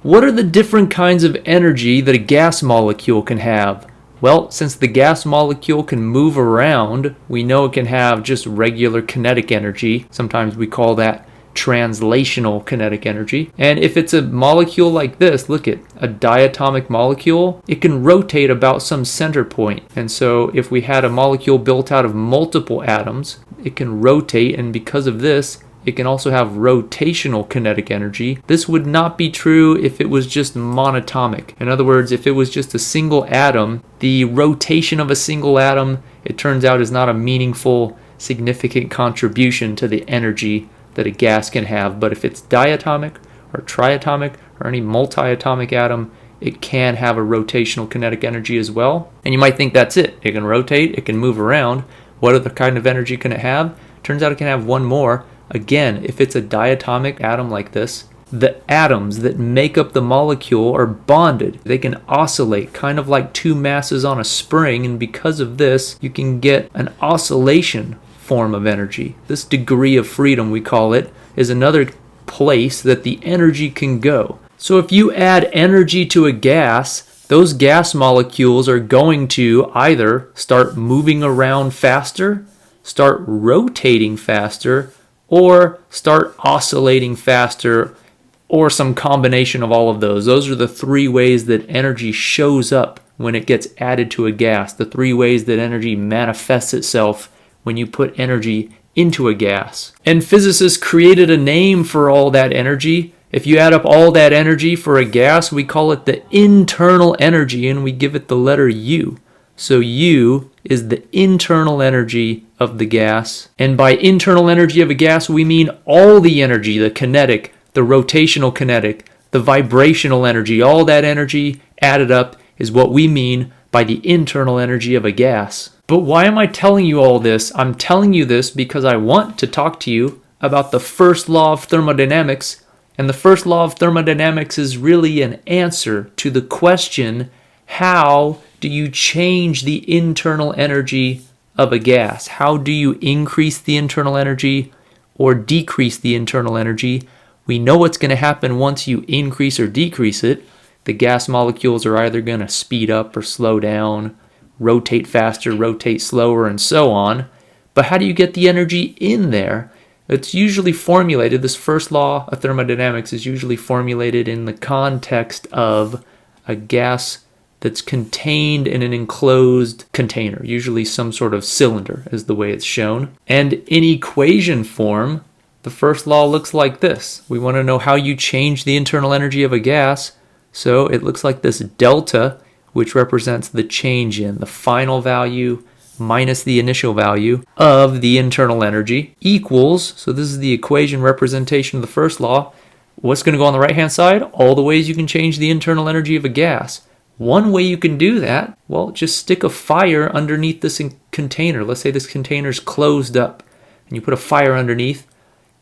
What are the different kinds of energy that a gas molecule can have? Well, since the gas molecule can move around, we know it can have just regular kinetic energy. Sometimes we call that translational kinetic energy. And if it's a molecule like this, look at a diatomic molecule, it can rotate about some center point. And so if we had a molecule built out of multiple atoms, it can rotate, and because of this, it can also have rotational kinetic energy. This would not be true if it was just monatomic. In other words, if it was just a single atom, the rotation of a single atom, it turns out, is not a meaningful, significant contribution to the energy that a gas can have. But if it's diatomic or triatomic or any multiatomic atom, it can have a rotational kinetic energy as well. And you might think that's it. It can rotate, it can move around. What other kind of energy can it have? Turns out it can have one more. Again, if it's a diatomic atom like this, the atoms that make up the molecule are bonded. They can oscillate, kind of like two masses on a spring, and because of this, you can get an oscillation form of energy. This degree of freedom, we call it, is another place that the energy can go. So if you add energy to a gas, those gas molecules are going to either start moving around faster, start rotating faster, or start oscillating faster, or some combination of all of those. Those are the three ways that energy shows up when it gets added to a gas, the three ways that energy manifests itself when you put energy into a gas. And physicists created a name for all that energy. If you add up all that energy for a gas, we call it the internal energy, and we give it the letter U. So U is the internal energy of the gas. And by internal energy of a gas, we mean all the energy, the kinetic, the rotational kinetic, the vibrational energy. All that energy added up is what we mean by the internal energy of a gas. But why am I telling you all this? I'm telling you this because I want to talk to you about the first law of thermodynamics. And the first law of thermodynamics is really an answer to the question, how do you change the internal energy of a gas? How do you increase the internal energy or decrease the internal energy? We know what's going to happen once you increase or decrease it. The gas molecules are either going to speed up or slow down, rotate faster, rotate slower, and so on. But how do you get the energy in there? It's usually formulated, this first law of thermodynamics is usually formulated in the context of a gas that's contained in an enclosed container, usually some sort of cylinder is the way it's shown. And in equation form, the first law looks like this. We want to know how you change the internal energy of a gas. So it looks like this delta, which represents the change in the final value minus the initial value of the internal energy, equals, so this is the equation representation of the first law. What's going to go on the right-hand side? All the ways you can change the internal energy of a gas. One way you can do that, well, just stick a fire underneath this container. Let's say this container is closed up and you put a fire underneath.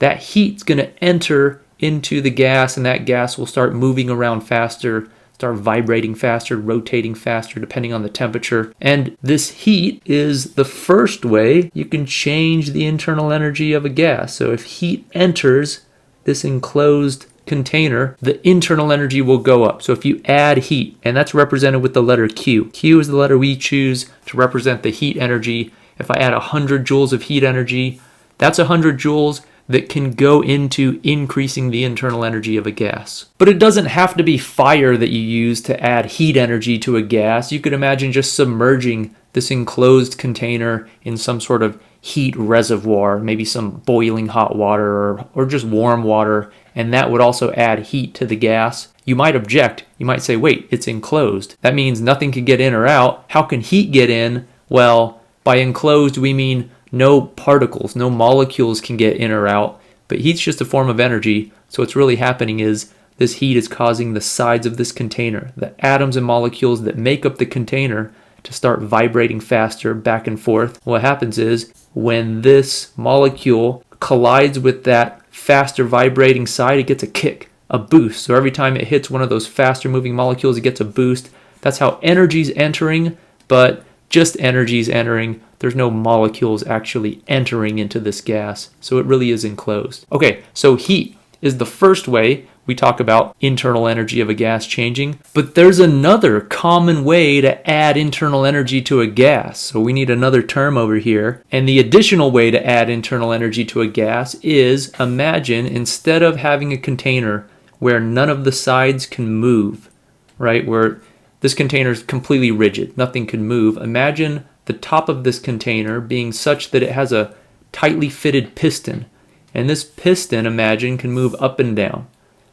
That heat's going to enter into the gas, and that gas will start moving around faster, start vibrating faster, rotating faster, depending on the temperature. And this heat is the first way you can change the internal energy of a gas. So if heat enters this enclosed container, the internal energy will go up. So if you add heat, and that's represented with the letter Q. Q is the letter we choose to represent the heat energy. If I add 100 joules of heat energy, that's 100 joules that can go into increasing the internal energy of a gas. But it doesn't have to be fire that you use to add heat energy to a gas. You could imagine just submerging this enclosed container in some sort of heat reservoir, maybe some boiling hot water or just warm water, and that would also add heat to the gas. You might object. You might say, wait, it's enclosed. That means nothing can get in or out. How can heat get in? Well, by enclosed, we mean no particles, no molecules can get in or out, but heat's just a form of energy. So what's really happening is this heat is causing the sides of this container, the atoms and molecules that make up the container, to start vibrating faster back and forth. What happens is when this molecule collides with that faster vibrating side, it gets a kick, a boost. So every time it hits one of those faster moving molecules, it gets a boost. That's how energy's entering, but just energy's entering. There's no molecules actually entering into this gas. So it really is enclosed. Okay, so heat is the first way we talk about internal energy of a gas changing. But there's another common way to add internal energy to a gas. So we need another term over here. And the additional way to add internal energy to a gas is, imagine instead of having a container where none of the sides can move, right? Where this container is completely rigid, nothing can move. Imagine the top of this container being such that it has a tightly fitted piston. And this piston, imagine, can move up and down.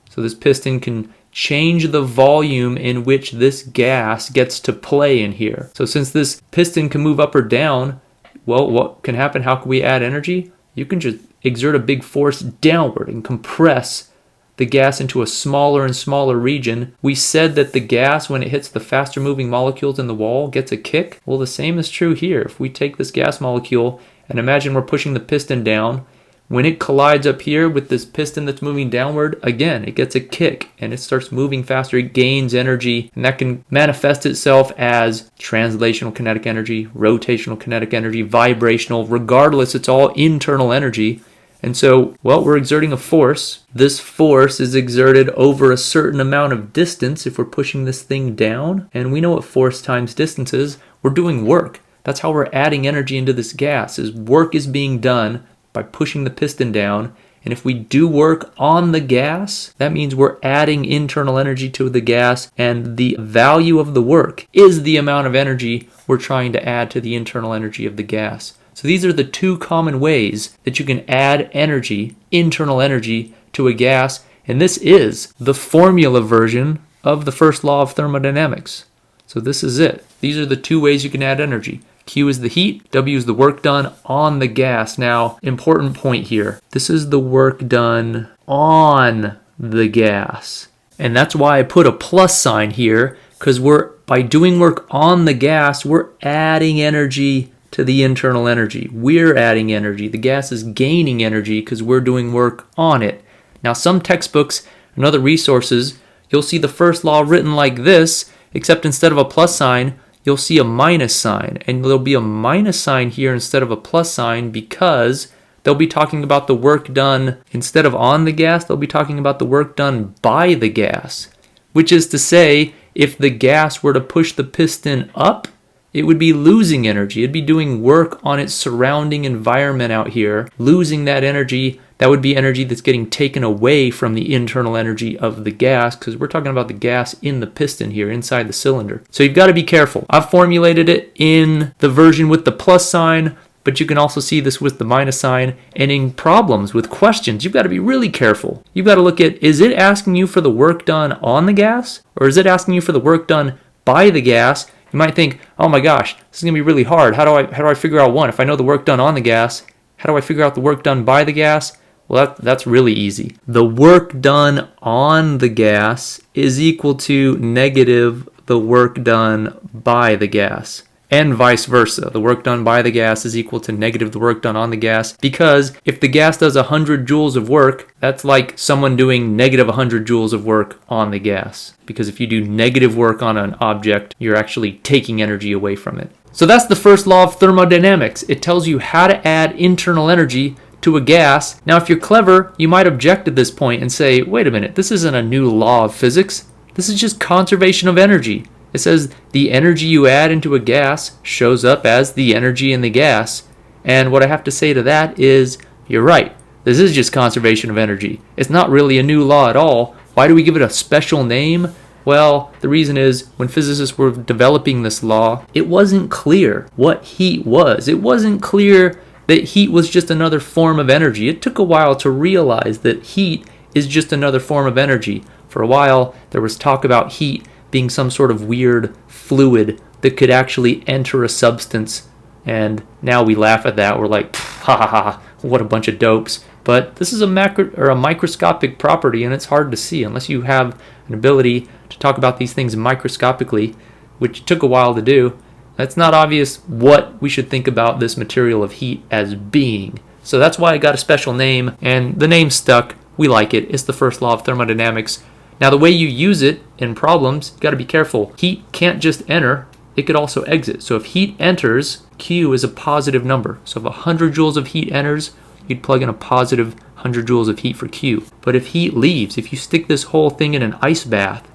So this piston can change the volume in which this gas gets to play in here. So since this piston can move up or down, well, what can happen? How can we add energy? You can just exert a big force downward and compress the gas into a smaller and smaller region. We said that the gas, when it hits the faster moving molecules in the wall, gets a kick. Well, the same is true here. If we take this gas molecule and imagine we're pushing the piston down, when it collides up here with this piston that's moving downward, again, it gets a kick and it starts moving faster. It gains energy, and that can manifest itself as translational kinetic energy, rotational kinetic energy, vibrational. Regardless, it's all internal energy. And so, well, we're exerting a force. This force is exerted over a certain amount of distance if we're pushing this thing down. And we know what force times distance is. We're doing work. That's how we're adding energy into this gas, is work is being done by pushing the piston down. And if we do work on the gas, that means we're adding internal energy to the gas, and the value of the work is the amount of energy we're trying to add to the internal energy of the gas. So these are the two common ways that you can add energy, internal energy, to a gas, and this is the formula version of the first law of thermodynamics. So this is it. These are the two ways you can add energy. Q is the heat, W is the work done on the gas. Now, important point here. This is the work done on the gas. And that's why I put a plus sign here, because by doing work on the gas, we're adding energy to the internal energy. We're adding energy. The gas is gaining energy because we're doing work on it. Now, some textbooks and other resources, you'll see the first law written like this, except instead of a plus sign, you'll see a minus sign, and there'll be a minus sign here instead of a plus sign because they'll be talking about the work done instead of on the gas, they'll be talking about the work done by the gas, which is to say, if the gas were to push the piston up, it would be losing energy. It'd be doing work on its surrounding environment out here, losing that energy. That would be energy that's getting taken away from the internal energy of the gas, because we're talking about the gas in the piston here, inside the cylinder. So you've got to be careful. I've formulated it in the version with the plus sign, but you can also see this with the minus sign. And in problems with questions, you've got to be really careful. You've got to look at, is it asking you for the work done on the gas, or is it asking you for the work done by the gas? You might think, oh my gosh, this is going to be really hard. How do I figure out one? If I know the work done on the gas, how do I figure out the work done by the gas? Well, that's really easy. The work done on the gas is equal to negative the work done by the gas. And vice versa. The work done by the gas is equal to negative the work done on the gas, because if the gas does 100 joules of work, that's like someone doing negative 100 joules of work on the gas. Because if you do negative work on an object, you're actually taking energy away from it. So that's the first law of thermodynamics. It tells you how to add internal energy to a gas. Now, if you're clever, you might object at this point and say, wait a minute, this isn't a new law of physics. This is just conservation of energy. It says the energy you add into a gas shows up as the energy in the gas. And what I have to say to that is, you're right. This is just conservation of energy. It's not really a new law at all. Why do we give it a special name? Well, the reason is when physicists were developing this law, it wasn't clear what heat was. It wasn't clear that heat was just another form of energy. It took a while to realize that heat is just another form of energy. For a while, there was talk about heat being some sort of weird fluid that could actually enter a substance. And now we laugh at that. We're like, ha ha ha, what a bunch of dopes. But this is a microscopic property, and it's hard to see unless you have an ability to talk about these things microscopically, which took a while to do. It's not obvious what we should think about this material of heat as being. So that's why I got a special name, and the name stuck. We like it. It's the first law of thermodynamics. Now, the way you use it in problems, you got to be careful. Heat can't just enter. It could also exit. So if heat enters, Q is a positive number. So if 100 joules of heat enters, you'd plug in a positive 100 joules of heat for Q. But if heat leaves, if you stick this whole thing in an ice bath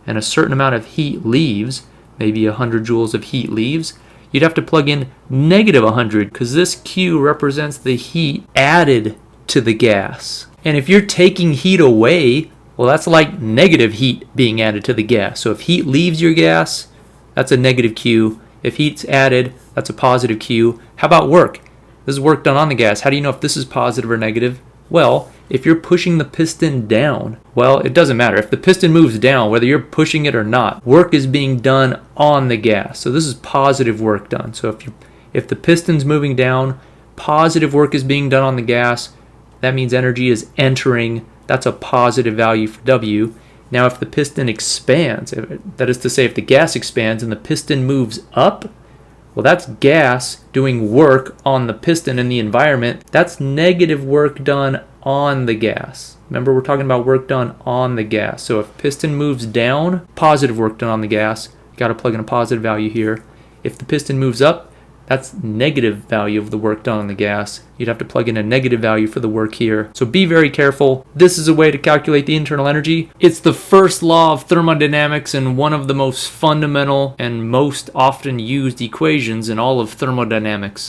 and a certain amount of heat leaves, maybe 100 joules of heat leaves, you'd have to plug in negative 100 because this Q represents the heat added to the gas. And if you're taking heat away, well, that's like negative heat being added to the gas. So if heat leaves your gas, that's a negative Q. If heat's added, that's a positive Q. How about work? This is work done on the gas. How do you know if this is positive or negative? Well, if you're pushing the piston down, well, it doesn't matter. If the piston moves down, whether you're pushing it or not, work is being done on the gas. So this is positive work done. So if the piston's moving down, positive work is being done on the gas. That means energy is entering. That's a positive value for W. Now, if the piston expands, that is to say, if the gas expands and the piston moves up, well, that's gas doing work on the piston in the environment. That's negative work done on the gas. Remember, we're talking about work done on the gas. So if piston moves down, positive work done on the gas. You got to plug in a positive value here. If the piston moves up, that's negative value of the work done on the gas. You'd have to plug in a negative value for the work here. So be very careful. This is a way to calculate the internal energy. It's the first law of thermodynamics and one of the most fundamental and most often used equations in all of thermodynamics.